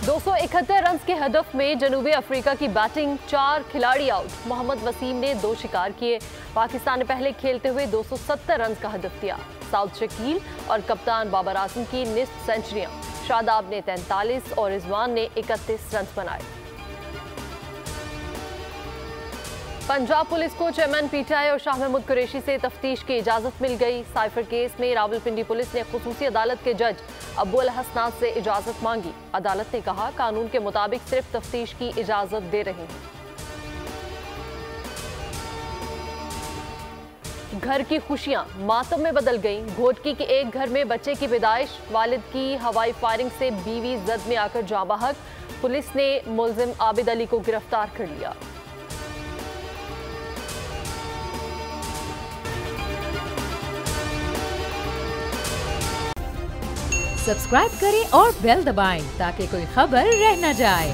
271 run के हदफ में जनूबी अफ्रीका की बैटिंग, 4 खिलाड़ी आउट। मोहम्मद वसीम ने 2 शिकार किए। पाकिस्तान ने पहले खेलते हुए 270 रन का हदफ दिया। साउथ शकील और कप्तान बाबर आजम की निस्फ सेंचुरियां। शादाब ने 43 और रिजवान ने 31 रन बनाए। पंजाब पुलिस को चेयरमैन पीटीआई और शाह महमूद कुरैशी से तफ्तीश की इजाजत मिल गई। साइफर केस में रावलपिंडी पुलिस ने खुसूसी अदालत के जज अब्बुल हसनात से इजाजत मांगी। अदालत ने कहा, कानून के मुताबिक सिर्फ तफ्तीश की इजाजत दे रहे हैं। घर की खुशियां मातम में बदल गईं। घोटकी के एक घर में बच्चे की पैदाइश, वालिद की हवाई फायरिंग से बीवी जद में आकर जाँ बहक। पुलिस ने मुलजिम आबिद अली को गिरफ्तार कर लिया। सब्सक्राइब करें और बेल दबाएं ताकि कोई खबर रह न जाए।